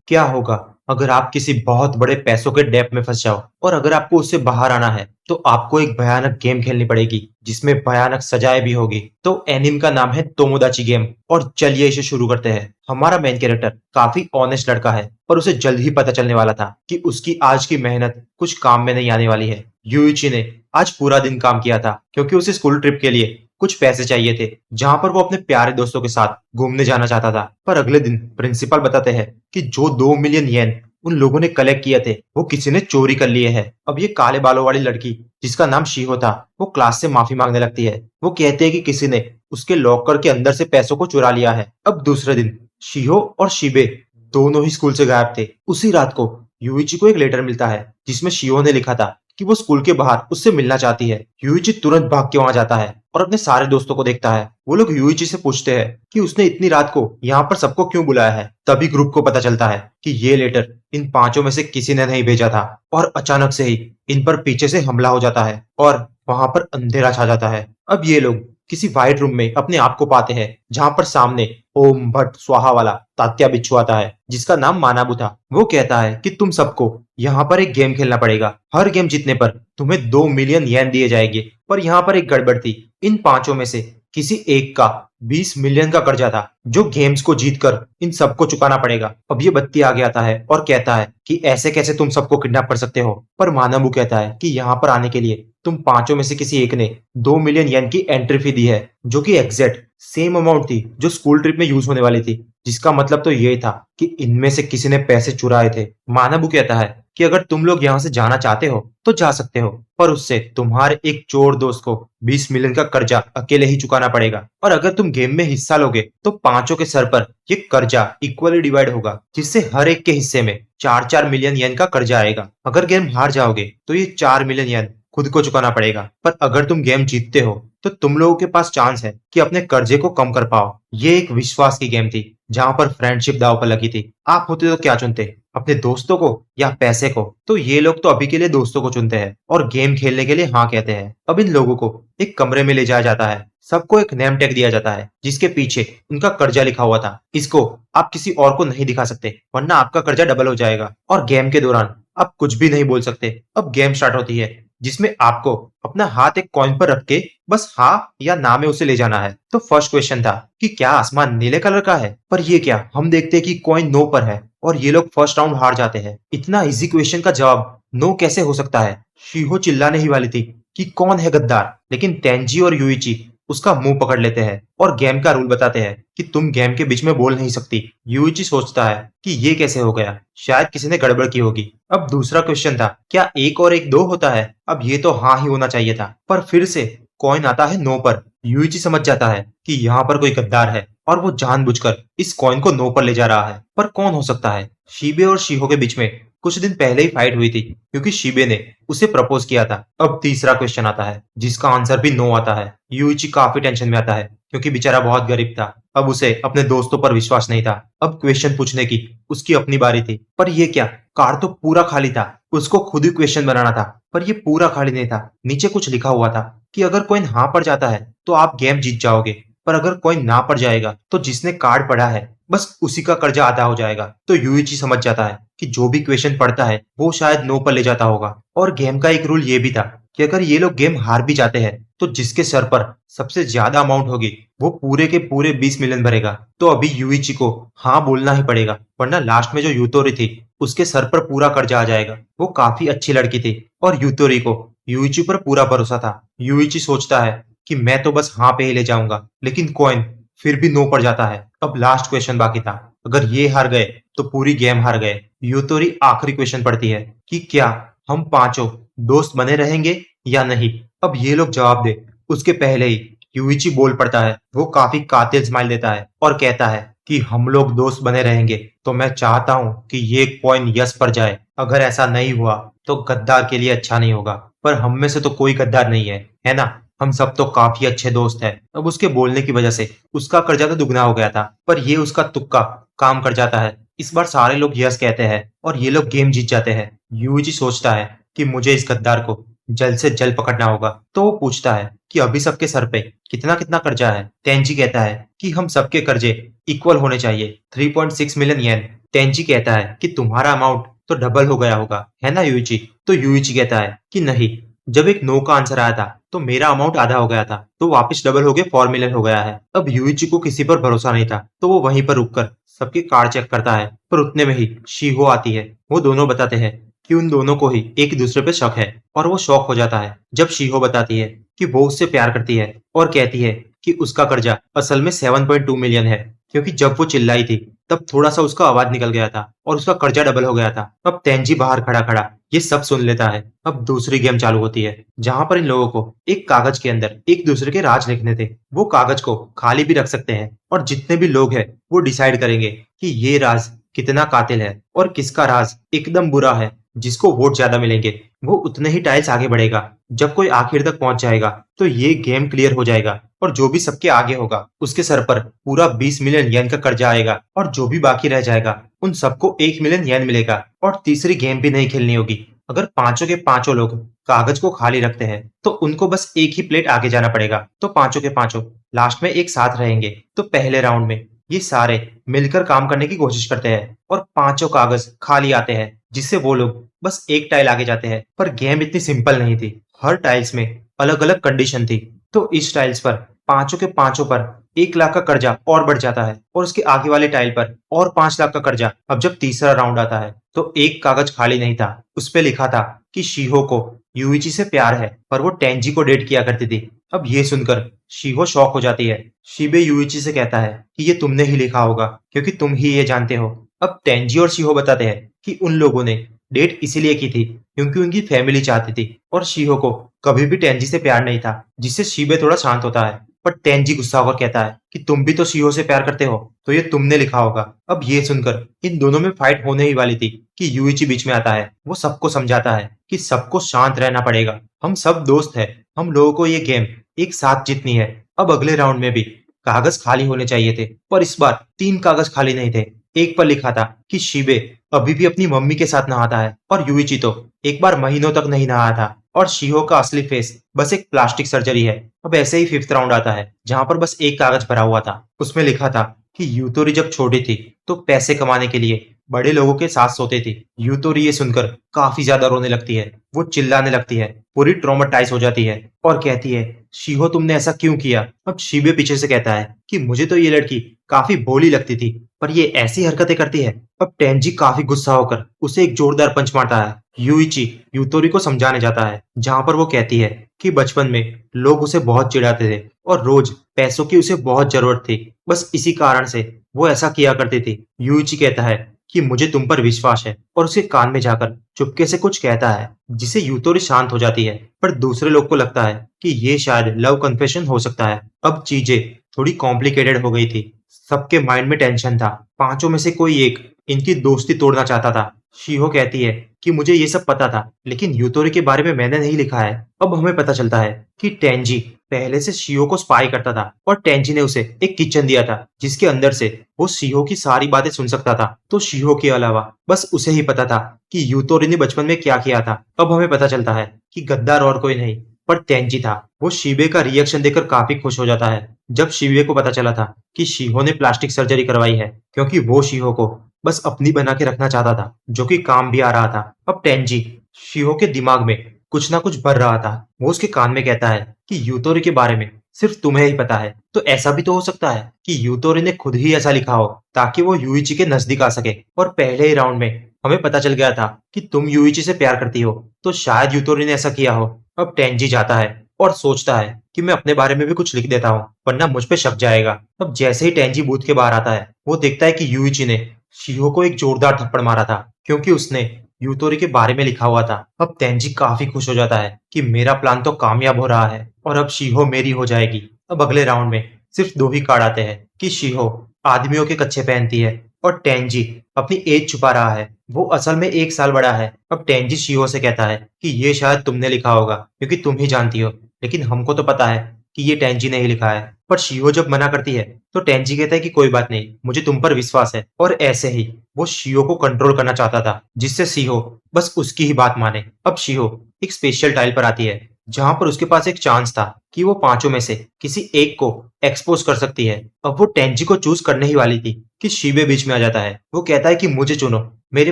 क्या होगा अगर आप किसी बहुत बड़े पैसों के डेप में फंस जाओ और अगर आपको उससे बाहर आना है तो आपको एक भयानक गेम खेलनी पड़ेगी जिसमें भयानक सजाएं भी होगी। तो एनिम का नाम है तोमोदाची गेम और चलिए इसे शुरू करते हैं। हमारा मेन कैरेक्टर काफी ऑनेस्ट लड़का है पर उसे जल्द ही पता चलने वाला था कि उसकी आज की मेहनत कुछ काम में नहीं आने वाली है। यूइची ने आज पूरा दिन काम किया था क्योंकि उसे स्कूल ट्रिप के लिए कुछ पैसे चाहिए थे जहां पर वो अपने प्यारे दोस्तों के साथ घूमने जाना चाहता था। पर अगले दिन प्रिंसिपल बताते हैं कि जो 2 मिलियन येन उन लोगों ने कलेक्ट किए थे वो किसी ने चोरी कर लिए हैं। अब ये काले बालों वाली लड़की जिसका नाम शीहो था वो क्लास से माफी मांगने लगती है। वो कहते हैं कि किसी ने उसके लॉकर के अंदर से पैसों को चुरा लिया है। अब दूसरे दिन शीहो और शिबे दोनों ही स्कूल से गायब थे। उसी रात को यूइची को एक लेटर मिलता है जिसमें शीहो ने लिखा था कि वो स्कूल के बाहर उससे मिलना चाहती है। यूइची तुरंत भाग के वहां जाता है और अपने सारे दोस्तों को देखता है। वो लोग यूइची से पूछते हैं कि उसने इतनी रात को यहाँ पर सबको क्यों बुलाया है। तभी ग्रुप को पता चलता है कि ये लेटर इन पांचों में से किसी ने नहीं भेजा था और अचानक से ही इन पर पीछे से हमला हो जाता है और वहां पर अंधेरा छा जाता है। अब ये लोग किसी व्हाइट रूम में अपने आप को पाते हैं जहां पर सामने ओम भट्ट स्वाहा वाला तात्या बिच्छू आता है जिसका नाम मानाबू था। वो कहता है कि तुम सबको यहाँ पर एक गेम खेलना पड़ेगा। हर गेम जीतने पर तुम्हें 2 मिलियन येन दिए जाएंगे। पर यहाँ पर एक गड़बड़ थी। इन पांचों में से किसी एक का 20 मिलियन का कर्जा था जो गेम्स को जीतकर इन सबको चुकाना पड़ेगा। अब ये बत्ती आगे आता है और कहता है कि ऐसे कैसे तुम सबको किडनैप कर सकते हो। पर मानाबू कहता है कि यहाँ पर आने के लिए तुम पांचों में से किसी एक ने 2 मिलियन येन की एंट्री फी दी है जो कि एग्जैक्ट सेम अमाउंट थी जो स्कूल ट्रिप में यूज होने वाली थी। जिसका मतलब तो ये था कि इनमें से किसी ने पैसे चुराए थे। मानाबू कहता है कि अगर तुम लोग यहाँ से जाना चाहते हो तो जा सकते हो पर उससे तुम्हारे एक चोर दोस्त को 20 मिलियन का कर्जा अकेले ही चुकाना पड़ेगा। और अगर तुम गेम में हिस्सा लोगे तो पांचों के सर पर ये कर्जा इक्वली डिवाइड होगा जिससे हर एक के हिस्से में 4-4 मिलियन येन का कर्जा आएगा। अगर गेम हार जाओगे तो ये 4 मिलियन येन खुद को चुकाना पड़ेगा। पर अगर तुम गेम जीतते हो तो तुम लोगों के पास चांस है कि अपने कर्जे को कम कर पाओ। ये एक विश्वास की गेम थी जहां पर फ्रेंडशिप दांव पर लगी थी। आप होते तो क्या चुनते, अपने दोस्तों को या पैसे को? तो ये लोग तो अभी के लिए दोस्तों को चुनते हैं और गेम खेलने के लिए हाँ कहते हैं। अब इन लोगों को एक कमरे में ले जाया जाता है। सबको एक नेम टैग दिया जाता है जिसके पीछे उनका कर्जा लिखा हुआ था। इसको आप किसी और को नहीं दिखा सकते वरना आपका कर्जा डबल हो जाएगा। और गेम के दौरान आप कुछ भी नहीं बोल सकते। अब गेम स्टार्ट होती है जिसमें आपको अपना हाथ एक कॉइन पर रख के बस हाँ या ना में उसे ले जाना है। तो फर्स्ट क्वेश्चन था कि क्या आसमान नीले कलर का है। पर ये क्या, हम देखते हैं कि कॉइन नो पर है और ये लोग फर्स्ट राउंड हार जाते हैं। इतना इजी क्वेश्चन का जवाब नो कैसे हो सकता है? शीहो चिल्लाने ही वाली थी कि कौन है गद्दार, लेकिन तेंजी और यूइची उसका मुंह पकड़ लेते हैं और गेम का रूल बताते हैं कि तुम गेम के बीच में बोल नहीं सकती। यूइची सोचता है कि ये कैसे हो गया, शायद किसी ने गड़बड़ की होगी। अब दूसरा क्वेश्चन था, क्या एक और एक दो होता है? अब ये तो हाँ ही होना चाहिए था पर फिर से कॉइन आता है नो पर। यूइची समझ जाता है कि यहाँ पर कोई गद्दार है और वो जानबूझकर इस कॉइन को नो पर ले जा रहा है। पर कौन हो सकता है? शीबे और शीहो के बीच में कुछ दिन पहले ही फाइट हुई थी क्योंकि शीबे ने उसे प्रपोज किया था। अब तीसरा क्वेश्चन आता है जिसका आंसर भी नो आता है। यूइची काफी टेंशन में आता है क्योंकि बेचारा बहुत गरीब था। अब उसे अपने दोस्तों पर विश्वास नहीं था। अब क्वेश्चन पूछने की उसकी अपनी बारी थी। पर ये क्या, कार्ड तो पूरा खाली था। उसको खुद ही क्वेश्चन बनाना था पर ये पूरा खाली नहीं था। नीचे कुछ लिखा हुआ था कि अगर कॉइन हाँ पड़ जाता है तो आप गेम जीत जाओगे, पर अगर कॉइन ना पड़ जाएगा तो जिसने कार्ड पढ़ा है बस उसी का कर्जा अदा हो जाएगा। तो यूइची समझ जाता है कि जो भी क्वेश्चन पढ़ता है वो शायद नो पर ले जाता होगा। और गेम का एक रूल ये भी था कि अगर ये लोग गेम हार भी जाते हैं तो जिसके सर पर सबसे ज्यादा अमाउंट होगी वो पूरे के पूरे 20 मिलियन भरेगा। तो अभी यूइची को हाँ बोलना ही पड़ेगा वरना लास्ट में जो यूतोरी थी उसके सर पर पूरा कर्जा आ जाएगा। वो काफी अच्छी लड़की थी और यूतोरी को यूइची पर पूरा भरोसा था। यूइची सोचता है कि मैं तो बस हाँ पे ही ले जाऊंगा, लेकिन कॉइन फिर भी नो पड़ जाता है। अब लास्ट क्वेश्चन बाकी था, अगर ये हार गए तो पूरी गेम हार गए। यूतोरी आखिरी क्वेश्चन पढ़ती है कि क्या हम पांचों दोस्त बने रहेंगे या नहीं। अब ये लोग जवाब दे उसके पहले ही यूइची बोल पड़ता है। वो काफी कातिल स्माइल देता है और कहता है कि हम लोग दोस्त बने रहेंगे। तो मैं चाहता हूँ कि ये कॉइन यस पर जाए। अगर ऐसा नहीं हुआ तो गद्दार के लिए अच्छा नहीं होगा। पर हम में से तो कोई गद्दार नहीं है ना? हम सब तो काफी अच्छे दोस्त हैं। अब उसके बोलने की वजह से उसका कर्जा तो दुगना हो गया था पर ये उसका तुक्का काम कर जाता है। इस बार सारे लोग यस कहते हैं और ये लोग गेम जीत जाते हैं। यूइची सोचता है कि मुझे इस गद्दार को जल्द से जल्द पकड़ना होगा। तो वो पूछता है कि अभी सबके सर पे कितना कितना कर्जा है। तेंजी कहता है कि हम सबके कर्जे इक्वल होने चाहिए, 3.6 मिलियन येन। तेंजी कहता है कि तुम्हारा अमाउंट तो डबल हो गया होगा, है ना यूइची? तो यूइची कहता है कि नहीं, जब एक नो का आंसर आया था तो मेरा अमाउंट आधा हो गया था, तो वापस डबल हो गया, 4 मिलियन हो गया है। अब यूइची को किसी पर भरोसा नहीं था, तो वो वहीं पर रुककर सबके कार्ड चेक करता है। पर उतने में ही शीहो आती है। वो दोनों बताते हैं कि उन दोनों को ही एक दूसरे पे शक है, और वो शॉक हो जाता है जब शीहो बताती है कि वो उससे प्यार करती है, और कहती है कि उसका कर्जा असल में 7.2 मिलियन है, क्योंकि जब वो चिल्लाई थी तब थोड़ा सा उसका आवाज निकल गया था और उसका कर्जा डबल हो गया था। अब तेंजी बाहर खड़ा खड़ा ये सब सुन लेता है। अब दूसरी गेम चालू होती है, जहां पर इन लोगों को एक कागज के अंदर एक दूसरे के राज लिखने थे। वो कागज को खाली भी रख सकते हैं, और जितने भी लोग हैं वो डिसाइड करेंगे कि ये राज कितना कातिल है और किसका राज एकदम बुरा है। जिसको वोट ज्यादा मिलेंगे वो उतने ही टाइल्स आगे बढ़ेगा। जब कोई आखिर तक पहुंच जाएगा तो ये गेम क्लियर हो जाएगा, और जो भी सबके आगे होगा उसके सर पर पूरा 20 मिलियन येन का कर्जा आएगा, और जो भी बाकी रह जाएगा उन सबको 1 मिलियन येन मिलेगा। और तीसरी गेम भी नहीं खेलनी होगी। अगर पांचों के पांचों लोग कागज को खाली रखते हैं तो उनको बस एक ही प्लेट आगे जाना पड़ेगा, तो पांचों के पांचों लास्ट में एक साथ रहेंगे। तो पहले राउंड में ये सारे मिलकर काम करने की कोशिश करते हैं, और पांचों कागज खाली आते हैं, जिससे वो लोग बस एक टाइल आगे जाते हैं। पर गेम इतनी सिंपल नहीं थी। हर टाइल्स में अलग अलग कंडीशन थी। तो इस टाइल्स पर पांचों के पांचों पर 1 लाख का कर्जा और बढ़ जाता है, और उसके आगे वाले टाइल पर और 5 लाख का कर्जा। अब जब तीसरा राउंड आता है तो एक कागज खाली नहीं था। उस पे लिखा था कि शीहो को यूइची से प्यार है, पर वो टेंजी को डेट किया करती थी। अब ये सुनकर शीहो शॉक हो जाती है। शीबे यूइची से कहता है कि ये तुमने ही लिखा होगा, क्योंकि तुम ही ये जानते हो। अब टेंजी और शीहो बताते हैं कि उन लोगों ने डेट इसीलिए की थी क्योंकि उनकी फैमिली चाहती थी, और शीहो को कभी भी टेंजी से प्यार नहीं था, जिससे शीबे थोड़ा शांत होता है। पर टेंजी गुस्सा होकर कहता है कि तुम भी तो शीहो से प्यार करते हो, तो ये तुमने लिखा होगा। अब ये सुनकर इन दोनों में फाइट होने ही वाली थी कि यूइची बीच में आता है। वो सबको समझाता है कि सबको शांत रहना पड़ेगा, हम सब दोस्त हैं, हम लोगों को ये गेम एक साथ जीतनी है। अब अगले राउंड में भी कागज खाली होने चाहिए थे, पर इस बार 3 कागज खाली नहीं थे। एक पर लिखा था कि शिबे अभी भी अपनी मम्मी के साथ नहाता है, और यूइची तो एक बार महीनों तक नहीं नहाया था, और शीहो का असली फेस बस एक प्लास्टिक सर्जरी है। अब ऐसे ही फिफ्थ राउंड आता है, जहां पर बस एक कागज भरा हुआ था। उसमें लिखा था कि यूतोरी जब छोटी थी तो पैसे कमाने के लिए बड़े लोगों के साथ सोते थे। यूतोरी ये सुनकर काफी ज्यादा रोने लगती है। वो चिल्लाने लगती है, पूरी ट्रॉमेटाइज हो जाती है, और कहती है शीहो तुमने ऐसा क्यों किया? अब शीबे पीछे से कहता है कि मुझे तो ये लड़की काफी भोली लगती थी, पर ये ऐसी हरकतें करती है। अब टेंजी काफी गुस्सा होकर उसे एक जोरदार पंच मारता है। यूइची यूतोरी को समझाने जाता है, जहां पर वो कहती है कि बचपन में लोग उसे बहुत चिढ़ाते थे, और रोज पैसों की उसे बहुत जरूरत थी, बस इसी कारण से वो ऐसा किया करती थी। यूइची कहता है कि मुझे तुम पर विश्वास है, और उसके कान में जाकर चुपके से कुछ कहता है, जिससे यूतोरी शांत हो जाती है। पर दूसरे लोग को लगता है कि ये शायद लव कन्फेशन हो सकता है। अब चीजें थोड़ी कॉम्प्लिकेटेड हो गई थी। सबके माइंड में टेंशन था। पांचों में से कोई एक इनकी दोस्ती तोड़ना चाहता था। शीहो कहती है कि मुझे ये सब पता था, लेकिन यूतोरी के बारे में मैंने नहीं लिखा है। अब हमें पता चलता है कि टेंजी पहले से शीहो को स्पाई करता था, और टेंजी ने उसे एक किचन दिया था, जिसके अंदर से वो शीहो की सारी बातें सुन सकता था। तो शीहो के अलावा बस उसे ही पता था कि यूतोरी ने बचपन में क्या किया था। अब हमें पता चलता है कि गद्दार और कोई नहीं पर टेंजी था। वो शीबे का रिएक्शन देखकर काफी खुश हो जाता है, जब शीबे को पता चला था कि शीहो ने प्लास्टिक सर्जरी करवाई है, क्योंकि वो शीहो को बस अपनी बना के रखना चाहता था, जो कि काम भी आ रहा था। अब टेंजी शीहो के दिमाग में कुछ ना कुछ भर रहा था। वो उसके कान में कहता है कि यूतोरी के बारे में सिर्फ तुम्हें ही पता है, तो ऐसा भी तो हो सकता है कि यूतोरी ने खुद ही ऐसा लिखा हो ताकि वो यूइची के नजदीक आ सके। और पहले ही राउंड में हमें पता चल गया था कि तुम यूइची से प्यार करती हो, तो शायद यूतोरी ने ऐसा किया हो। अब टेंजी जाता है और सोचता है कि मैं अपने बारे में भी कुछ लिख देता हूँ, वरना मुझ पे शक जाएगा। अब जैसे ही टेंजी बूथ के बाहर आता है, वो देखता है कि यूइची ने शीहो को एक जोरदार थप्पड़ मारा था, क्योंकि उसने यूतोरी के बारे में लिखा हुआ था। अब तेंजी काफी खुश हो जाता है कि मेरा प्लान तो कामयाब हो रहा है, और अब शीहो मेरी हो जाएगी। अब अगले राउंड में सिर्फ 2 ही कार्ड आते हैं कि शीहो आदमियों के कच्छे पहनती है, और टेंजी अपनी एज छुपा रहा है। वो असल में 1 साल बड़ा है। अब टेंजी शीहो से कहता है कि ये शायद तुमने लिखा होगा, क्योंकि तुम ही जानती हो, लेकिन हमको तो पता है कि ये टेंजी ने ही लिखा है। पर शीहो जब मना करती है तो टेंजी कहता है कि कोई बात नहीं, मुझे तुम पर विश्वास है। और ऐसे ही वो शीहो को कंट्रोल करना चाहता था, जिससे शीहो बस उसकी ही बात माने। अब शीहो एक स्पेशल टाइल पर आती है, जहां पर उसके पास एक चांस था कि वो पांचों में से किसी एक को एक्सपोज कर सकती है। अब वो टेंजी को चूज करने ही वाली थी कि शीबे बीच में आ जाता है। वो कहता है कि मुझे चुनो, मेरे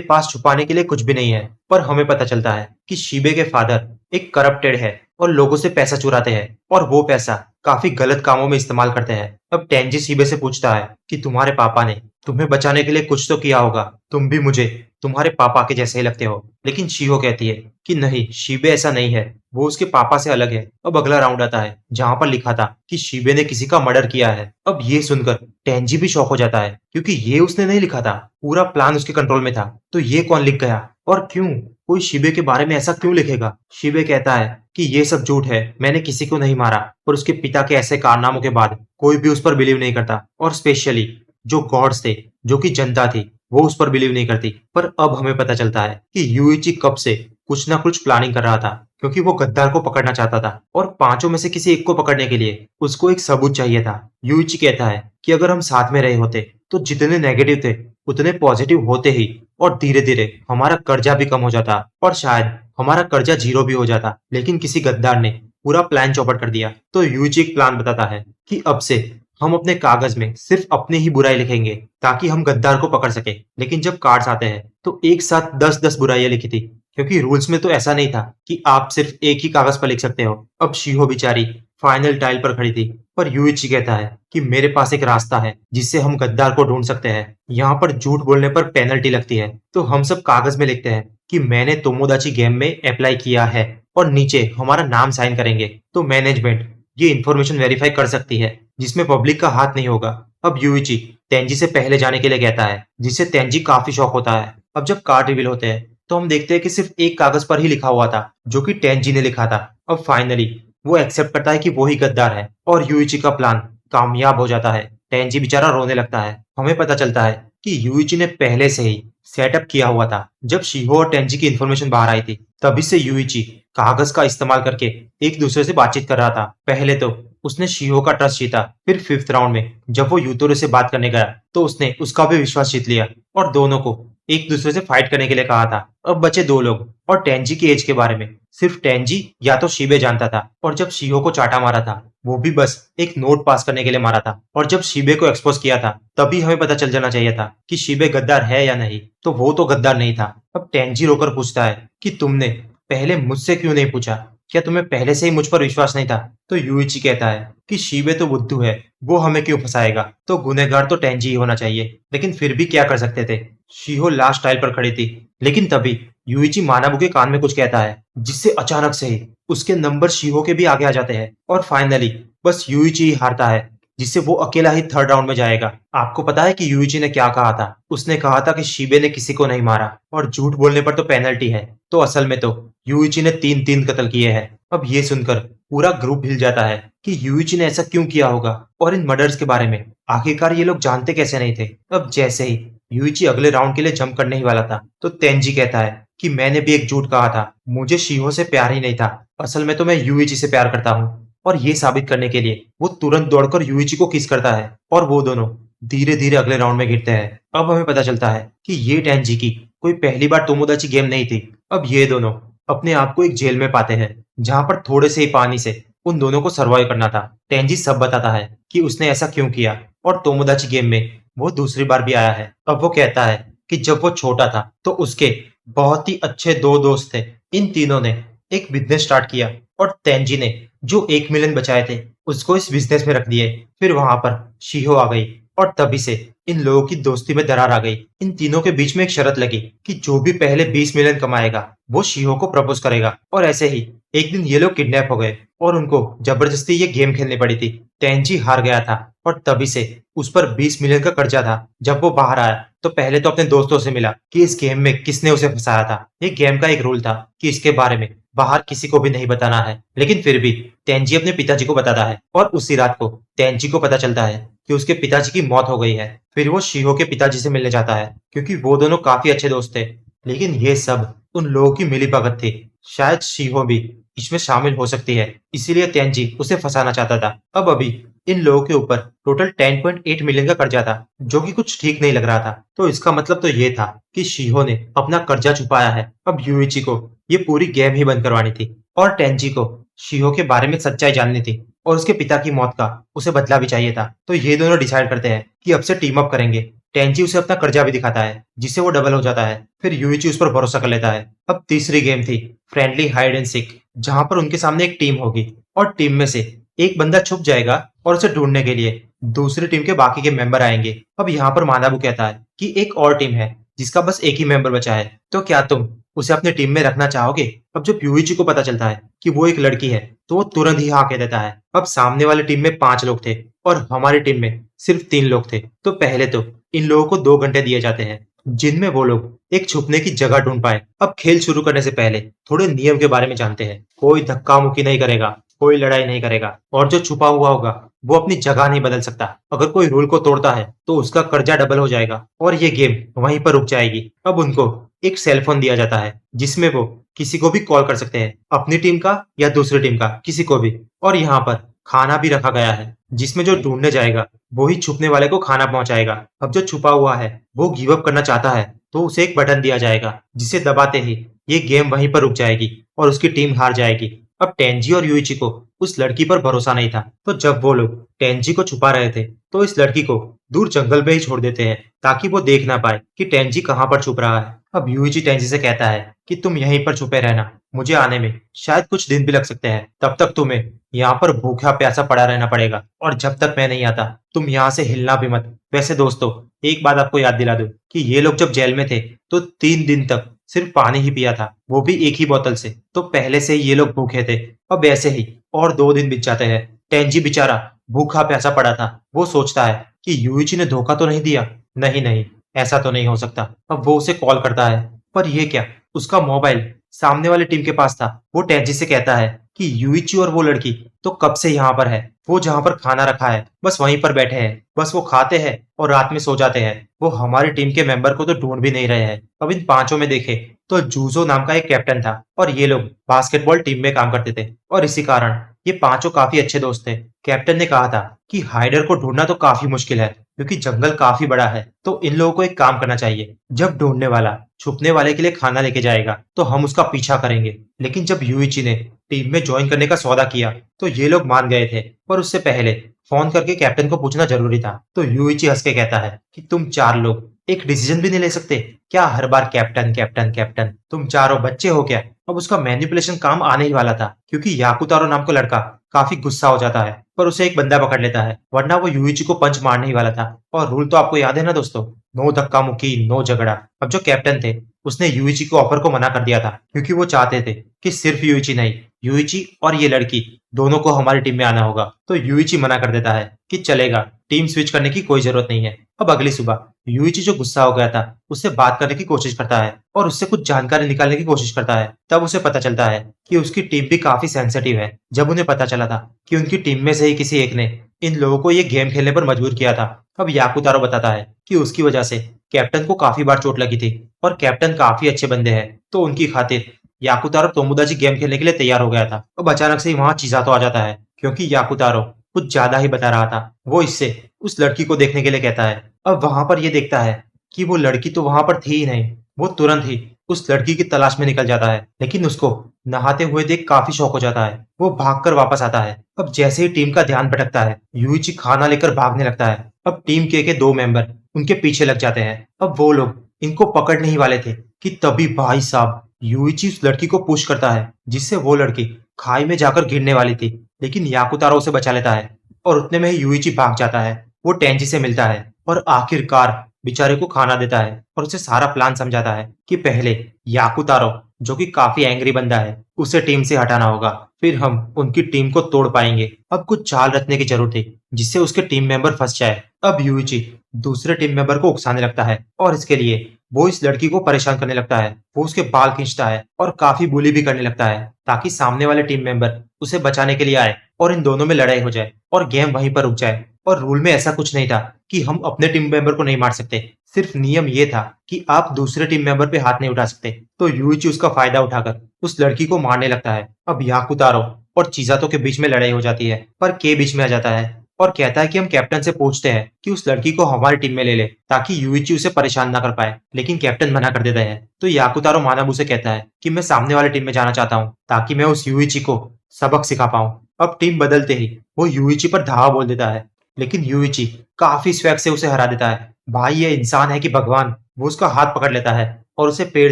पास छुपाने के लिए कुछ भी नहीं है। पर हमें पता चलता है कि शीबे के फादर एक करप्टेड है और लोगों से पैसा चुराते हैं और वो पैसा काफी गलत कामों में इस्तेमाल करते हैं। अब टेंजी शीबे से पूछता है कि तुम्हारे पापा ने तुम्हें बचाने के लिए कुछ तो किया होगा, तुम भी मुझे तुम्हारे पापा के जैसे ही लगते हो। लेकिन शीहो कहती है कि नहीं, शीबे ऐसा नहीं है, वो उसके पापा से अलग है। अब अगला राउंड आता है जहां पर लिखा था कि शीबे ने किसी का मर्डर किया है। अब ये सुनकर टेंजी भी शॉक हो जाता है क्योंकि ये उसने नहीं लिखा था, पूरा प्लान उसके कंट्रोल में था। तो ये कौन लिख गया और क्यों? कोई शीबे के बारे में ऐसा क्यों लिखेगा? शीबे कहता है कि ये सब झूठ है, मैंने किसी को नहीं मारा। पर उसके पिता के ऐसे कारनामों के बाद कोई भी उस पर बिलीव नहीं करता और स्पेशली जो गॉड्स थे, जो कि जनता थी, वो उस पर बिलीव नहीं करती। पर अब हमें पता चलता है कि यूइची कब से कुछ ना कुछ प्लानिंग कर रहा था क्योंकि वो गद्दार को पकड़ना चाहता था और पांचों में से किसी एक को पकड़ने के लिए उसको एक सबूत चाहिए था। यूइची कहता है कि अगर हम साथ में रहे होते तो जितने नेगेटिव थे उतने पॉजिटिव होते ही और धीरे धीरे हमारा कर्जा भी कम हो जाता और शायद हमारा कर्जा जीरो भी हो जाता। लेकिन किसी गद्दार ने पूरा प्लान चौपट कर दिया। तो यूइची एक प्लान बताता है कि अब से हम अपने कागज में सिर्फ अपनी ही बुराई लिखेंगे ताकि हम गद्दार को पकड़ सके। लेकिन जब कार्ड्स आते हैं तो एक साथ 10-10 बुराइयां लिखी थी क्योंकि रूल्स में तो ऐसा नहीं था कि आप सिर्फ एक ही कागज पर लिख सकते हो। अब शीहो बेचारी फाइनल टाइल पर खड़ी थी। पर यूइची कहता है कि मेरे पास एक रास्ता है जिससे हम गद्दार को ढूंढ सकते हैं। यहाँ पर झूठ बोलने पर पेनल्टी लगती है। तो हम सब कागज में लिखते हैं कि मैंने तोमोदाची गेम में अप्लाई किया है और नीचे हमारा नाम साइन करेंगे। तो मैनेजमेंट ये इन्फॉर्मेशन वेरीफाई कर सकती है जिसमें पब्लिक का हाथ नहीं होगा। अब यूइची तेंजी से पहले जाने के लिए कहता है जिससे तेंजी काफी शॉक होता है। अब जब कार्ड रिवील होते हैं तो हम देखते हैं कि सिर्फ एक कागज पर ही लिखा हुआ था जो कि टेंजी ने लिखा था। अब फाइनली वो एक्सेप्ट करता है कि वो ही गद्दार है और यूइची का प्लान कामयाब हो जाता है। टेंजी बेचारा रोने लगता है। हमें पता चलता है कि यूइची ने पहले से ही सेटअप किया हुआ था। जब शीहो और टेंजी की इन्फॉर्मेशन बाहर आई थी तभी से यूइची कागज का इस्तेमाल करके एक दूसरे से बातचीत कर रहा था। पहले तो उसने शीहो का ट्रस्ट जीता, फिर 5th राउंड में जब वो यूतोरो से बात करने गया तो उसने उसका भी विश्वास जीत लिया और दोनों को एक दूसरे से फाइट करने के लिए कहा था। अब बचे दो लोग और टेंजी की एज के बारे में सिर्फ टेंजी या तो शीबे जानता था और जब शीहो को चाटा मारा था वो भी बस एक नोट पास करने के लिए मारा था। और जब शीबे को एक्सपोज किया था तभी हमें पता चल जाना चाहिए था कि शीबे गद्दार है या नहीं। तो वो तो गद्दार नहीं था। अब टेंजी रोकर पूछता है कि तुमने पहले मुझसे क्यों नहीं पूछा? क्या तुम्हें पहले से ही मुझ पर विश्वास नहीं था? तो यूइची कहता है कि शीबे तो बुद्धू है, वो हमें क्यों फंसाएगा? तो गुनहगार तो टेंजी ही होना चाहिए। लेकिन फिर भी क्या कर सकते थे? शीहो लास्ट टाइल पर खड़ी थी। लेकिन तभी यूइची मानाबू के कान में कुछ कहता है जिससे अचानक से ही उसके नंबर शीहो के भी आगे आ जाते हैं और फाइनली बस यूइची ही हारता है जिससे वो अकेला ही 3rd राउंड में जाएगा। आपको पता है कि यूइची ने क्या कहा था? उसने कहा था कि शीबे ने किसी को नहीं मारा और झूठ बोलने पर तो पेनल्टी है। तो असल में तो यूइची ने 3-3 कत्ल किए हैं। अब ये सुनकर पूरा ग्रुप हिल जाता है कि यूइची ने ऐसा क्यों किया होगा और इन मर्डर्स के बारे में आखिरकार ये लोग जानते कैसे नहीं थे। अब जैसे ही यूइची अगले राउंड के लिए जंप करने ही वाला था तो तेंजी कहता है कि मैंने भी एक झूठ कहा था, मुझे शीहो से प्यार ही नहीं था, असल में तो मैं यूइची से प्यार करता हूँ। और ये साबित करने के लिए वो तुरंत दौड़कर यूइची को किस करता है और वो दोनों धीरे धीरे अगले राउंड में गिरते हैं। अब हमें पता चलता है कि ये टेंजी की कोई पहली बार तोमोदाची गेम नहीं थी। अब ये दोनों अपने आप को एक जेल में पाते हैं जहां पर थोड़े से ही पानी से उन दोनों को सर्वाइव करना था। टेंजी सब बताता है कि उसने ऐसा क्यों किया और तोमोदाची गेम में वो दूसरी बार भी आया है। अब वो कहता है कि जब वो छोटा था तो उसके बहुत ही अच्छे 2 दोस्त थे। इन तीनों ने एक बिजनेस स्टार्ट किया और तेंजी ने जो 1 मिलियन बचाए थे उसको इस बिजनेस में रख दिए। फिर वहां पर शीहो आ गई और तभी से इन लोगों की दोस्ती में दरार आ गई। इन तीनों के बीच में एक शर्त लगी कि जो भी पहले 20 मिलियन कमाएगा वो शीहो को प्रपोज करेगा। और ऐसे ही एक दिन ये लोग किडनैप हो गए और उनको जबरदस्ती ये गेम खेलनी पड़ी थी। टेंजी हार गया था और तभी से उस पर 20 मिलियन का कर्जा था। जब वो बाहर आया तो पहले तो अपने दोस्तों से मिला कि इस गेम में किसने उसे फंसाया था। ये गेम का एक रूल था कि इसके बारे में बाहर किसी को भी नहीं बताना है। लेकिन फिर भी तेंजी अपने पिताजी को बताता है और उसी रात को तेंजी को पता चलता है कि उसके पिताजी की मौत हो गई है। फिर वो शीहो के पिताजी से मिलने जाता है क्योंकि वो दोनों काफी अच्छे दोस्त थे। लेकिन ये सब उन लोगों की मिलीभगत थी। शायद शीहो भी इसमें शामिल हो सकती है, इसीलिए तेंजी उसे फंसाना चाहता था। अब अभी इन लोगों के ऊपर टोटल 10.8 मिलियन का कर्जा था जो कि कुछ ठीक नहीं लग रहा था। तो इसका मतलब तो ये था कि शीहो ने अपना कर्जा छुपाया है। अब यूइची को ये पूरी गेम ही बंद करवानी थी और टेंजी को शीहो के बारे में सच्चाई जाननी थी और उसके पिता की मौत का उसे बदला भी चाहिए था। तो ये दोनों डिसाइड करते हैं कि अब से टीम अप करेंगे टेंजी उसे अपना कर्जा भी दिखाता है जिससे वो डबल हो जाता है। फिर यूइची उस पर भरोसा कर लेता है। अब तीसरी गेम थी फ्रेंडली हाइड एंड सीक, जहां पर उनके सामने एक टीम होगी और टीम में से एक बंदा छुप जाएगा और उसे ढूंढने के लिए दूसरी टीम के बाकी के मेंबर आएंगे। अब यहाँ पर मानाबू कहता है कि एक और टीम है जिसका बस एक ही मेंबर बचा है, तो क्या तुम उसे अपनी टीम में रखना चाहोगे? अब जब यूइची को पता चलता है कि वो एक लड़की है तो वो तुरंत ही हाँ कह देता है। अब सामने वाली टीम में 5 लोग थे और हमारी टीम में सिर्फ 3 लोग थे। तो पहले तो इन लोगों को 2 घंटे दिए जाते हैं जिनमें वो लोग एक छुपने की जगह ढूंढ पाए। अब खेल शुरू करने से पहले थोड़े नियम के बारे में जानते हैं। कोई धक्का मुक्की नहीं करेगा, कोई लड़ाई नहीं करेगा और जो छुपा हुआ होगा वो अपनी जगह नहीं बदल सकता। अगर कोई रूल को तोड़ता है तो उसका कर्जा डबल हो जाएगा और ये गेम वहीं पर रुक जाएगी। अब उनको एक सेल फोन दिया जाता है जिसमें वो किसी को भी कॉल कर सकते हैं, अपनी टीम का या दूसरी टीम का, किसी को भी। और यहाँ पर खाना भी रखा गया है जिसमें जो ढूंढने जाएगा वो ही छुपने वाले को खाना पहुंचाएगा। अब जो छुपा हुआ है वो गिव अप करना चाहता है तो उसे एक बटन दिया जाएगा जिसे दबाते ही ये गेम वहीं पर रुक जाएगी और उसकी टीम हार जाएगी। अब टेंजी और यूइची को उस लड़की पर भरोसा नहीं था, तो जब वो लोग टेंजी को छुपा रहे थे तो इस लड़की को दूर जंगल में ही छोड़ देते हैं ताकि वो देख ना पाए कि टेंजी कहाँ पर छुप रहा है। अब यूइची टेंजी से कहता है कि तुम यहीं पर छुपे रहना, मुझे आने में शायद कुछ दिन भी लग सकते हैं, तब तक तुम्हें यहाँ पर भूखा प्यासा पड़ा रहना पड़ेगा और जब तक मैं नहीं आता तुम यहाँ से हिलना भी मत। वैसे दोस्तों, एक बात आपको याद दिला दूं कि ये लोग जब जेल में थे तो 3 दिन तक सिर्फ पानी ही पिया था, वो भी एक ही बोतल से। तो पहले से ही ये लोग भूखे थे। अब ऐसे ही और 2 दिन बीत जाते हैं। टेंजी बेचारा भूखा प्यासा पड़ा था। वो सोचता है कि यूइची ने धोखा तो नहीं दिया। नहीं नहीं, ऐसा तो नहीं हो सकता। अब वो उसे कॉल करता है, पर ये क्या, उसका मोबाइल सामने वाली टीम के पास था। वो टेंजी से कहता है कि यूइची और वो लड़की तो कब से यहाँ पर है, वो जहाँ पर खाना रखा है बस वहीं पर बैठे हैं, बस वो खाते हैं और रात में सो जाते हैं। वो हमारी टीम के मेंबर को तो ढूंढ भी नहीं रहे हैं। अब इन 5 में देखे तो जूजो नाम का एक कैप्टन था और ये लोग बास्केटबॉल टीम में काम करते थे और इसी कारण ये 5 काफी अच्छे दोस्त थे। कैप्टन ने कहा था कि हाइडर को ढूंढना तो काफी मुश्किल है क्योंकि जंगल काफी बड़ा है, तो इन लोगों को एक काम करना चाहिए। जब ढूंढने वाला छुपने वाले के लिए खाना लेके जाएगा तो हम उसका पीछा करेंगे। लेकिन जब यूइची ने टीम में ज्वाइन करने का सौदा किया तो ये लोग मान गए थे, पर उससे पहले फोन करके कैप्टन को पूछना जरूरी था। तो यूइची हंस के कहता है कि तुम 4 लोग एक डिसीजन भी नहीं ले सकते क्या? हर बार कैप्टन कैप्टन कैप्टन, तुम चारों बच्चे हो क्या? अब उसका मैनिपुलेशन काम आने ही वाला था क्योंकि याकुतारो नाम का लड़का काफी गुस्सा हो जाता है, पर उसे एक बंदा पकड़ लेता है, वरना वो यूइची को पंच मारने ही वाला था। और रूल तो आपको याद है ना दोस्तों, नो धक्का मुक्की नो झगड़ा। अब जो कैप्टन थे उसने यूइची को ऑफर को मना कर दिया था क्योंकि वो चाहते थे कि सिर्फ यूइची नहीं, यूइची और ये लड़की दोनों को हमारी टीम में आना होगा। तो यूइची मना कर देता है कि चलेगा, टीम स्विच करने की कोई जरूरत नहीं है। अब अगली सुबह यूइची जो गुस्सा हो गया था उससे बात करने की कोशिश करता है और उससे कुछ जानकारी निकालने की कोशिश करता है। तब उसे पता चलता है कि उसकी टीम भी काफी सेंसिटिव है। जब उन्हें पता चला था कि उनकी टीम में से ही किसी एक ने इन लोगों को ये गेम खेलने पर मजबूर किया था। अब याकुतारो बताता है कि उसकी वजह से कैप्टन को काफी बार चोट लगी थी और कैप्टन काफी अच्छे बंदे हैं, तो उनकी खातिर याकुतारो तोमुदाची गेम खेलने के लिए तैयार हो गया था। अब अचानक से ही वहां चिज़ातो आ जाता है क्योंकि याकुतारो कुछ ज्यादा ही बता रहा था। वो इससे उस लड़की को देखने के लिए कहता है। अब वहां पर ये देखता है कि वो लड़की तो वहां पर थी ही नहीं। वो तुरंत ही उस लड़की की तलाश में निकल जाता है, लेकिन उसको नहाते हुए देख काफी शौक हो जाता है। वो भागकर वापस आता है। अब जैसे ही टीम का ध्यान भटकता है यूइची खाना लेकर भागने लगता है। अब टीम के 2 मेंबर उनके पीछे लग जाते हैं। अब वो लोग इनको पकड़ने ही वाले थे कि तभी भाई साहब यूइची उस लड़की को पुश करता है जिससे वो लड़की खाई में जाकर गिरने वाली थी, लेकिन याकुतारो उसे बचा लेता है और उतने में ही यूइची भाग जाता है। वो टेंजी से मिलता है और आखिरकार बेचारे को खाना देता है और उसे सारा प्लान समझाता है कि पहले याकुतारो जो कि काफी एंग्री बंदा है उसे टीम से हटाना होगा, फिर हम उनकी टीम को तोड़ पाएंगे। अब कुछ चाल रचने की जरूरत थी जिससे उसके टीम मेंबर फंस जाए। अब यूइची दूसरे टीम मेंबर को उकसाने लगता है और इसके लिए वो इस लड़की को परेशान करने लगता है। वो उसके बाल खींचता है और काफी बुली भी करने लगता है ताकि सामने वाले टीम मेंबर उसे बचाने के लिए आए और इन दोनों में लड़ाई हो जाए और गेम वहीं पर रुक जाए। और रूल में ऐसा कुछ नहीं था कि हम अपने टीम मेंबर को नहीं मार सकते, सिर्फ नियम ये था कि आप दूसरे टीम मेंबर पे हाथ नहीं उठा सकते। तो यूइची उसका फायदा उठाकर उस लड़की को मारने लगता है। अब याकुतारो और चिज़ातो के बीच में लड़ाई हो जाती है, पर के बीच में आ जाता है और कहता है कि हम कैप्टन से पूछते हैं कि उस लड़की को हमारी टीम में ले ले ताकि यूइची उसे परेशान ना कर पाए, लेकिन कैप्टन मना कर देता है। तो याकुतारो मानाबू से कहता है कि मैं सामने वाली टीम में जाना चाहता हूँ ताकि मैं उस यूइची को सबक सिखा पाऊं। अब टीम बदलते ही वो यूइची पर धावा बोल देता है लेकिन यूइची काफी स्वैग से उसे हरा देता है। भाई ये इंसान है कि भगवान, वो उसका हाथ पकड़ लेता है और उसे पेड़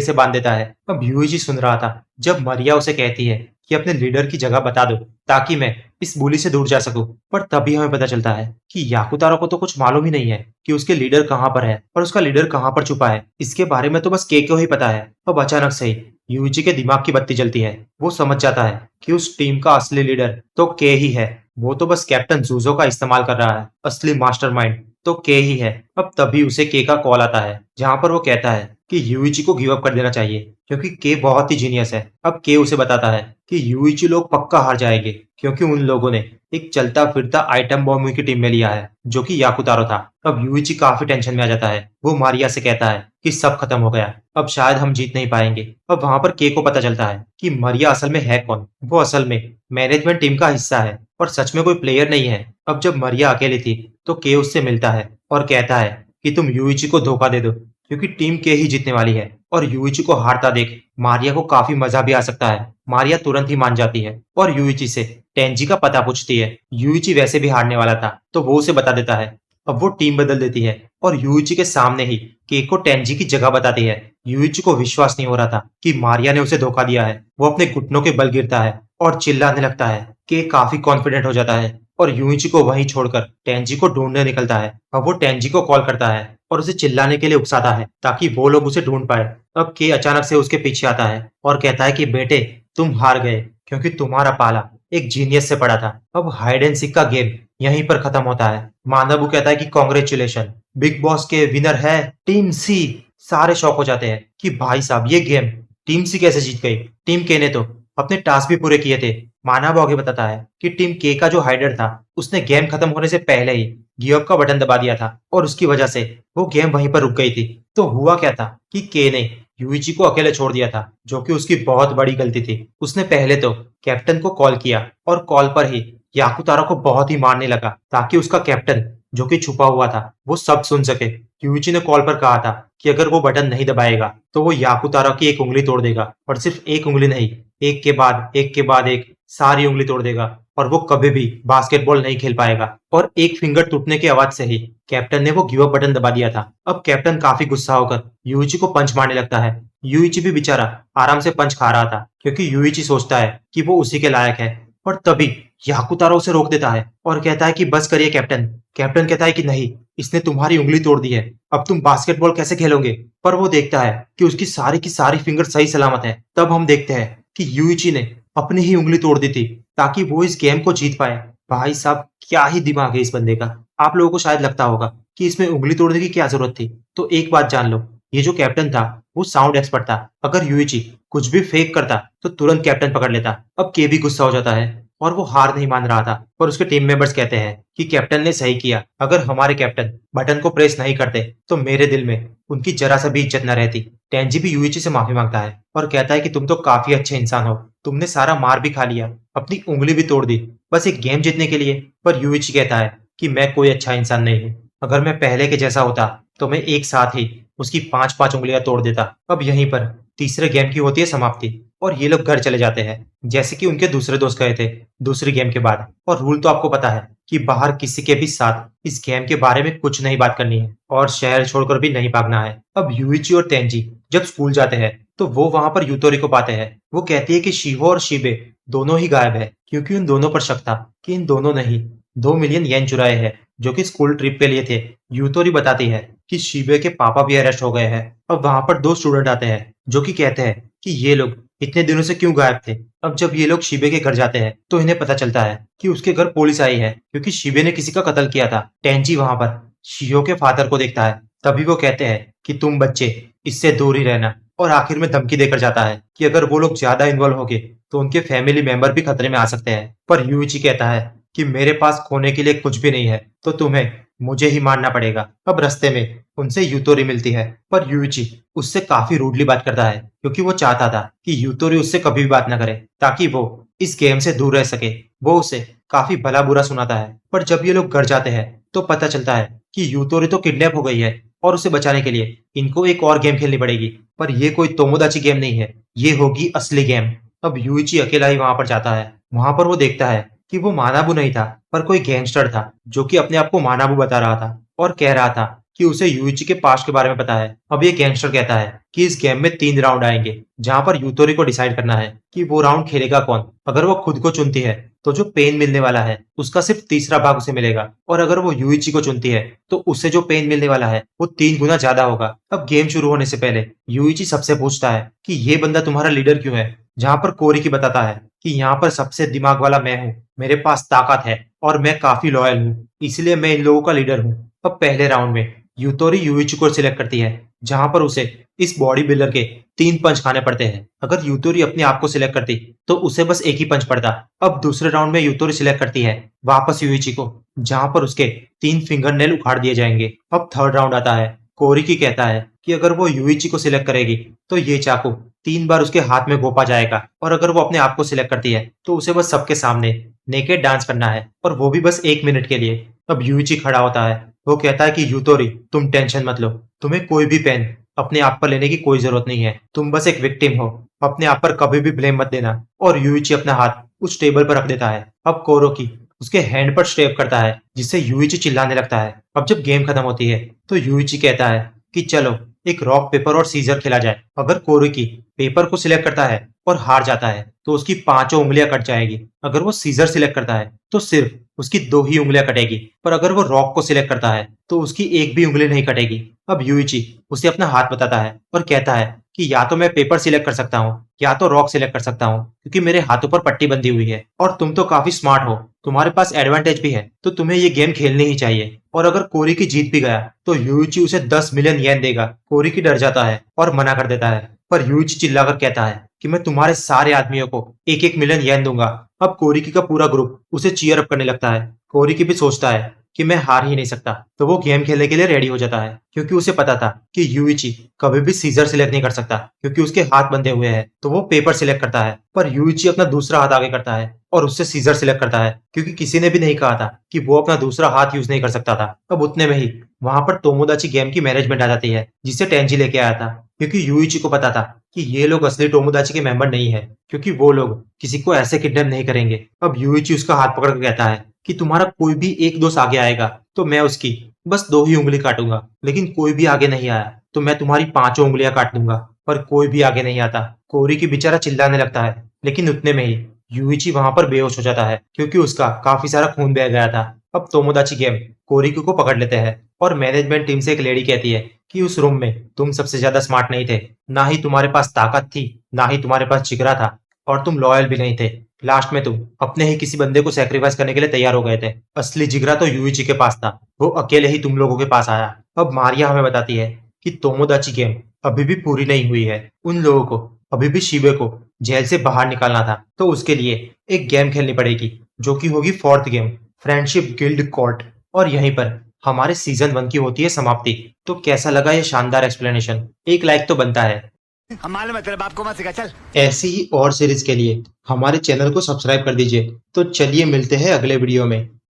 से बांध देता है। अब यूइची सुन रहा था जब मरिया उसे कहती है कि अपने लीडर की जगह बता दो ताकि मैं इस बुली से दूर जा सकूं। पर तभी हमें पता चलता है कि याकुतारो को तो कुछ मालूम ही नहीं है कि उसके लीडर कहाँ पर है और उसका लीडर कहाँ पर छुपा है। इसके बारे में तो बस के को ही पता है। अब अचानक से ही यूइची के दिमाग की बत्ती जलती है। वो समझ जाता है कि उस टीम का असली लीडर तो के ही है। वो तो बस कैप्टन जूजो का इस्तेमाल कर रहा है, असली मास्टरमाइंड तो के ही है। अब तभी उसे के का कॉल आता है जहां पर वो कहता है कि यूइची को गिव अप कर देना चाहिए क्योंकि के बहुत ही जीनियस है। अब के उसे बताता है कि यूइची लोग पक्का हार जाएंगे क्योंकि उन लोगों ने एक चलता फिरता आइटम बॉम्ब की टीम में लिया है जो कि याकुतारो था। अब यूइची काफी टेंशन में आ जाता है। वो मारिया से कहता है कि सब खत्म हो गया, अब शायद हम जीत नहीं पाएंगे। अब वहां पर के को पता चलता है कि मरिया असल में है कौन। वो असल में मैनेजमेंट टीम का हिस्सा है और सच में कोई प्लेयर नहीं है। अब जब मरिया अकेली थी तो के उससे मिलता है और कहता है कि तुम यूइची को धोखा दे दो क्योंकि टीम के ही जीतने वाली है। और यूइची को हारता देख मारिया को काफी मजा भी आ सकता है। मारिया तुरंत ही मान जाती है और यूइची से टेंजी का पता पूछती है। यूइची वैसे भी हारने वाला था तो वो उसे बता देता है। अब वो टीम बदल देती है और यूइची के सामने ही के को टेंजी की जगह बताती है। यूइची को विश्वास नहीं हो रहा था कि मारिया ने उसे धोखा दिया है। वो अपने घुटनों के बल गिरता है और चिल्लाने लगता है। के काफी कॉन्फिडेंट हो जाता है और यूइची को वहीं छोड़कर टेंजी को ढूंढने निकलता है। अब वो टेंजी को कॉल करता है और उसे चिल्लाने के लिए उकसाता है ताकि वो लोग उसे ढूंढ पाए। अब के अचानक से उसके पीछे आता है और कहता है कि बेटे तुम हार गए क्योंकि तुम्हारा पाला एक जीनियस से पड़ा था। अब हाइड एंड सीक का गेम यहीं पर खत्म होता है। मानवू कहता है कि कॉन्ग्रेचुलेशन, बिग बॉस के विनर है टीम सी। सारे शॉक हो जाते हैं कि भाई साहब ये गेम टीम सी कैसे जीत गई। टीम के ने तो अपने टास्क भी पूरे किए थे। मानव आगे बताता है कि टीम के का जो हाइडर था उसने गेम खत्म होने से पहले ही गिव अप का बटन दबा दिया था और उसकी वजह से वो गेम वहीं पर रुक गई थी। तो हुआ क्या था कि के ने यूइची को अकेले छोड़ दिया था जो कि उसकी बहुत बड़ी गलती थी। उसने पहले तो कैप्टन को कॉल किया और कॉल पर ही याकुतारा को बहुत ही मारने लगा ताकि उसका कैप्टन जो कि छुपा हुआ था वो सब सुन सके। यूइची ने कॉल पर कहा था कि अगर वो बटन नहीं दबाएगा तो वो याकुतारा की एक उंगली तोड़ देगा और सिर्फ एक उंगली नहीं, एक के बाद एक सारी उंगली तोड़ देगा और वो कभी भी बास्केटबॉल नहीं खेल पाएगा। और एक फिंगर टूटने की आवाज से ही कैप्टन ने वो गिव अप बटन दबा दिया था। अब कैप्टन काफी गुस्सा होकर यूइची को पंच मारने लगता है। यूइची भी बेचारा आराम से पंच खा रहा था क्योंकि यूइची सोचता है कि वो उसी के लायक है। और तभी याकुतारा उसे रोक देता है और कहता है कि बस करिए कैप्टन। कैप्टन कहता है कि नहीं, इसने तुम्हारी उंगली तोड़ दी है, अब तुम बास्केटबॉल कैसे खेलोगे। पर वो देखता है कि उसकी सारी की सारी फिंगर सही सलामत है। तब हम देखते हैं कि यूइची ने अपनी ही उंगली तोड़ दी थी ताकि वो इस गेम को जीत पाए। भाई साहब क्या ही दिमाग है इस बंदे का। आप लोगों को शायद लगता होगा कि इसमें उंगली तोड़ने की क्या जरूरत थी, तो एक बात जान लो, ये जो कैप्टन था वो साउंड एक्सपर्ट था। अगर यूइची कुछ भी फेक करता तो तुरंत कैप्टन पकड़ लेता। अब के भी गुस्सा हो जाता है और वो हार नहीं मान रहा था। पर उसके टीम मेंबर्स कहते हैं कि कैप्टन ने सही किया, अगर हमारे कैप्टन बटन को प्रेस नहीं करते तो मेरे दिल में उनकी जरा सा भी इज्जत न रहती। टेंजी भी यूइची से माफी मांगता है और कहता है कि तुम तो काफी अच्छे इंसान हो, तुमने सारा मार भी खा लिया, अपनी उंगली भी तोड़ दी बस एक गेम जीतने के लिए। पर यूइची कहता है कि मैं कोई अच्छा इंसान नहीं हूँ, अगर मैं पहले के जैसा होता तो मैं एक साथ ही उसकी 5-5 उंगलियां तोड़ देता। अब यहीं पर तीसरे गेम की होती है समाप्ति और ये लोग घर चले जाते हैं जैसे कि उनके दूसरे दोस्त गए थे दूसरी गेम के बाद। और रूल तो आपको पता है कि बाहर किसी के भी साथ इस गेम के बारे में कुछ नहीं बात करनी है और शहर छोड़कर भी नहीं भागना है। अब यूइची और तेंजी जब स्कूल जाते हैं तो वो वहां पर यूतोरी को पाते हैं। वो कहती है कि शिवो और शिबे दोनों ही गायब है क्योंकि उन दोनों पर शक था कि इन दोनों ने ही 2 मिलियन येन चुराए हैं जो कि स्कूल ट्रिप के लिए थे। यूतोरी बताती है कि शिबे के पापा भी अरेस्ट हो गए हैं। अब वहां पर 2 स्टूडेंट आते हैं जो कि कहते हैं कि ये लोग इतने दिनों से क्यों गायब थे। अब जब ये लोग शिबे के घर जाते हैं तो इन्हें पता चलता है कि उसके घर पुलिस आई है क्योंकि शिबे ने किसी का कत्ल किया था। टेंजी वहां पर शियो के फादर को देखता है। तभी वो कहते हैं कि तुम बच्चे इससे दूर ही रहना और आखिर में धमकी देकर जाता है कि अगर वो लोग ज्यादा इन्वॉल्व हो गए तो उनके फैमिली मेंबर भी खतरे में आ सकते हैं। पर यूइची कहता है कि मेरे पास खोने के लिए कुछ भी नहीं है तो तुम्हें मुझे ही मारना पड़ेगा। अब रास्ते में उनसे यूतोरी मिलती है पर यूइची उससे काफी रूडली बात करता है क्योंकि वो चाहता था कि यूतोरी उससे कभी भी बात न करे ताकि वो इस गेम से दूर रह सके। वो उसे काफी भला बुरा सुनाता है। पर जब ये लोग घर जाते हैं तो पता चलता है कि यूतोरी तो किडनैप हो गई है और उसे बचाने के लिए इनको एक और गेम खेलनी पड़ेगी। पर ये कोई तोमोदाची गेम नहीं है, ये होगी असली गेम। अब यूइची अकेला ही वहां पर जाता है। वहां पर वो देखता है कि वो मानाबू नहीं था, पर कोई गैंगस्टर था जो कि अपने आप को मानाबू बता रहा था और कह रहा था कि उसे यूइची के पास्ट के बारे में पता है। अब ये गैंगस्टर कहता है कि इस गेम में 3 राउंड आएंगे, जहां पर यूतोरी को डिसाइड करना है कि वो राउंड खेलेगा कौन। अगर वो खुद को चुनती है तो जो पेन मिलने वाला है उसका सिर्फ तीसरा भाग उसे मिलेगा, और अगर वो यूइची को चुनती है तो उससे जो पेन मिलने वाला है वो 3 गुना ज्यादा होगा। अब गेम शुरू होने से पहले यूइची सबसे पूछता है कि ये बंदा तुम्हारा लीडर क्यों है, जहां पर कोरिकी बताता है कि यहाँ पर सबसे दिमाग वाला मैं हूँ, मेरे पास ताकत है और मैं काफी लॉयल हूँ, इसलिए मैं इन लोगों का लीडर हूँ। अब पहले राउंड में यूतोरी यूइची को सिलेक्ट करती है, जहां पर उसे इस बॉडी बिल्डर के 3 पंच खाने पड़ते हैं। अगर यूतोरी अपने आप को सिलेक्ट करती तो उसे बस एक ही पंच पड़ता। अब दूसरे राउंड में यूतोरी सिलेक्ट करती है वापस यूइची को, जहां पर उसके 3 फिंगर नेल उखाड़ दिए जाएंगे। अब थर्ड राउंड आता है। कोरिकी कहता है कि अगर वो यूइची को सिलेक्ट करेगी तो ये चाकू 3 बार उसके हाथ में घोंपा जाएगा, और अगर वो अपने आप को सिलेक्ट करती है तो उसे बस सबके सामने नेकेड डांस करना है, और वो भी बस 1 मिनट के लिए। अब यूइची खड़ा होता है। वो कहता है कि यूतोरी, तुम टेंशन मत लो, तुम्हें कोई भी पेन अपने आप पर लेने की कोई जरूरत नहीं है, तुम बस एक विक्टिम हो, अपने आप पर कभी भी ब्लेम मत देना। और यूइची अपना हाथ उस टेबल पर रख देता है। अब कोरोकी उसके हैंड पर स्टेप करता है, जिससे यूइची चिल्लाने लगता है। अब जब गेम खत्म होती है तो यूइची कहता है कि चलो एक रॉक पेपर और सीजर खेला जाए। अगर कोरिकी पेपर को सिलेक्ट करता है और हार जाता है तो उसकी 5 उंगलियां कट जाएगी। अगर वो सीजर सिलेक्ट करता है तो सिर्फ उसकी 2 ही उंगलियां कटेगी, पर अगर वो रॉक को सिलेक्ट करता है तो उसकी एक भी उंगली नहीं कटेगी। अब यूइची उसे अपना हाथ बताता है और कहता है कि या तो मैं पेपर सिलेक्ट कर सकता हूँ या तो रॉक सिलेक्ट कर सकता हूँ, क्योंकि मेरे हाथों पर पट्टी बंधी हुई है और तुम तो काफी स्मार्ट हो, तुम्हारे पास एडवांटेज भी है, तो तुम्हें ये गेम खेलनी ही चाहिए। और अगर कोरिकी जीत भी गया तो यूइची उसे 10 मिलियन येन देगा। कोरिकी डर जाता है और मना कर देता है, पर यूइची चिल्लाकर कहता है कि मैं तुम्हारे सारे आदमियों को 1-1 मिलियन येन दूंगा। अब कोरिकी का पूरा ग्रुप उसे चीयर अप करने लगता है। कोरिकी भी सोचता है कि मैं हार ही नहीं सकता, तो वो गेम खेलने के लिए रेडी हो जाता है, क्योंकि उसे पता था कि यूइची कभी भी सीजर सिलेक्ट नहीं कर सकता, क्योंकि उसके हाथ बंधे हुए हैं। तो वो पेपर सिलेक्ट करता है, पर यूइची अपना दूसरा हाथ आगे करता है और उससे सीजर सिलेक्ट करता है, क्योंकि किसी ने भी नहीं कहा था कि वो अपना दूसरा हाथ यूज नहीं कर सकता था। अब उतने में ही वहां पर तोमोदाची गेम की मैनेजमेंट आ जाती है, जिसे टेंजी लेके आया था, क्योंकि यूइची को पता था कि ये लोग असली टोमोदाची के मेंबर नहीं है, क्योंकि वो लोग किसी को ऐसे किडनैप नहीं करेंगे। अब यूइची उसका हाथ पकड़ कर कहता है कि तुम्हारा कोई भी एक दोस्त आगे आएगा तो मैं उसकी बस 2 ही उंगली काटूंगा, लेकिन कोई भी आगे नहीं आया तो मैं तुम्हारी 5 उंगलियां काट दूंगा। पर कोई भी आगे नहीं आता। कोरिकी बेचारा चिल्लाने लगता है, लेकिन उतने में ही यूइची वहां पर बेहोश हो जाता है, क्योंकि उसका काफी सारा खून बह गया था। अब तोमोदाची गेम कोरिकी को पकड़ लेते हैं, और मैनेजमेंट टीम से एक लेडी कहती है कि उस रूम में तुम सबसे ज्यादा स्मार्ट नहीं थे, ना ही तुम्हारे पास ताकत थी, ना ही तुम्हारे पास जिगरा था, और तुम लॉयल भी नहीं थे। लास्ट में तुम अपने ही किसी बंदे को सेक्रीफाइस करने के लिए तैयार हो गए थे। असली जिगरा तो यूइची के पास था, वो अकेले ही तुम लोगों के पास आया। अब मारिया हमें बताती है कि तोमोदाची गेम अभी भी पूरी नहीं हुई है। उन लोगों को अभी भी शिबे को जेल से बाहर निकालना था, तो उसके लिए एक गेम खेलनी पड़ेगी, जो कि होगी 4th game, friendship guild court. और यहीं पर हमारे सीजन 1 की होती है समाप्ति। तो कैसा लगा ये शानदार एक्सप्लेनेशन? एक लाइक तो बनता है। हम मालूम है तेरे बाप को मत सिखा, चल। ऐसी ही और सीरीज के लिए हमारे चैनल को सब्सक्राइब कर दीजिए। तो चलिए मिलते हैं अगले वीडियो में।